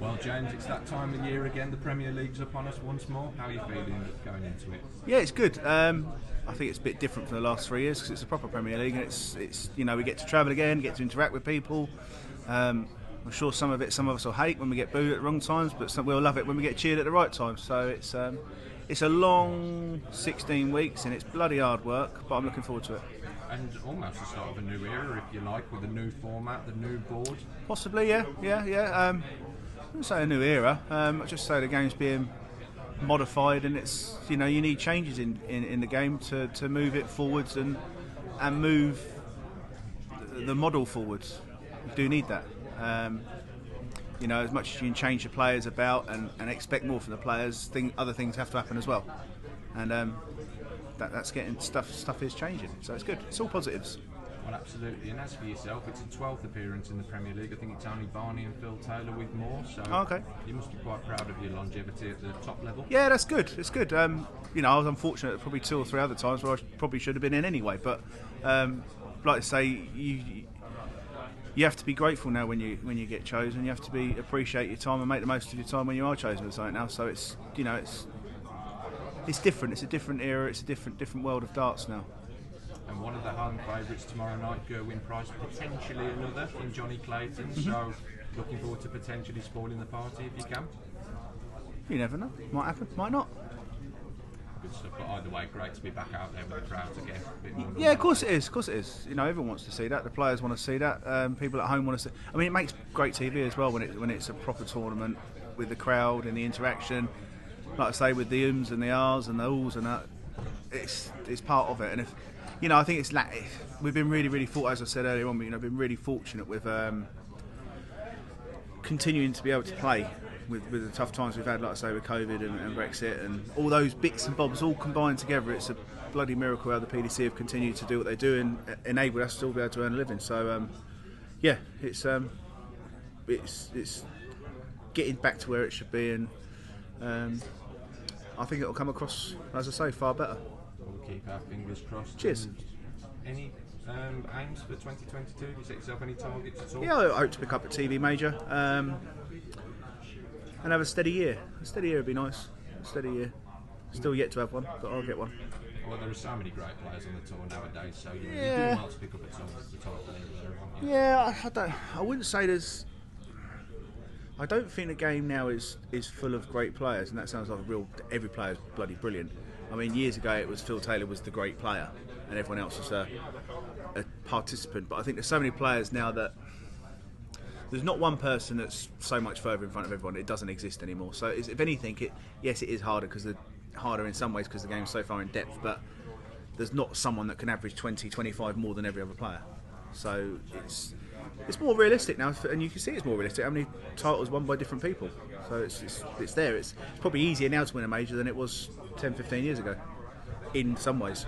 Well, James, it's that time of year again. The Premier League's upon us once more. How are you feeling going into it? Yeah, it's good. I think it's a bit different from the last 3 years because it's a proper Premier League, and it's we get to travel again, get to interact with people. I'm sure some of us will hate when we get booed at the wrong times, but we'll love it when we get cheered at the right times. So it's a long 16 weeks, and it's bloody hard work, but I'm looking forward to it. And almost the start of a new era, if you like, with the new format, the new board. Possibly, yeah. I wouldn't say a new era. I just say the game's being modified, and it's you need changes in the game to move it forwards and move the model forwards. You do need that. As much as you can change the players about and expect more from the players, other things have to happen as well. And that's getting stuff is changing, so it's good. It's all positives. Well, absolutely. And as for yourself, it's a 12th appearance in the Premier League. I think it's only Barney and Phil Taylor with more. So okay. You must be quite proud of your longevity at the top level. Yeah, that's good. It's good. I was unfortunate at probably 2 or 3 other times where I probably should have been in anyway. But like I say, you have to be grateful now when you get chosen. You have to appreciate your time and make the most of your time when you are chosen for something now. So it's different. It's a different era. It's a different world of darts now. And one of the home favourites tomorrow night, Gerwyn Price, potentially another in Johnny Clayton. So looking forward to potentially spoiling the party if you can. You never know. Might happen. Might not. Good stuff. But either way, great to be back out there with the crowds again. A bit more yeah, of course it is. Of course it is. Everyone wants to see that. The players want to see that. People at home want to see. I mean, it makes great TV as well when it's a proper tournament with the crowd and the interaction. Like I say, with the ums and the ahs and the alls and that, it's part of it. And if I think we've been really, really fortunate, as I said earlier on. Been really fortunate with continuing to be able to play with the tough times we've had, like I say, with COVID and Brexit and all those bits and bobs all combined together. It's a bloody miracle how the PDC have continued to do what they do and enable us to still be able to earn a living. So it's getting back to where it should be, and I think it'll come across, as I say, far better. We'll keep our fingers crossed. Cheers. And any aims for 2022? Have you set yourself any targets at all? Yeah, I hope to pick up a TV major and have a steady year. A steady year would be nice. A steady year. Still yet to have one, but I'll get one. Well, there are so many great players on the tour nowadays, so you're doing well to pick up a title there. Yeah, I wouldn't say there's. I don't think the game now is full of great players, and that sounds like every player is bloody brilliant. I mean, years ago it was Phil Taylor was the great player, and everyone else was a participant. But I think there's so many players now that there's not one person that's so much further in front of everyone. It doesn't exist anymore. So if anything, it is harder harder in some ways because the game's so far in depth. But there's not someone that can average 20, 25 more than every other player. So it's more realistic now, and you can see it's more realistic. How many titles won by different people? So it's there. It's probably easier now to win a major than it was 10, 15 years ago, in some ways.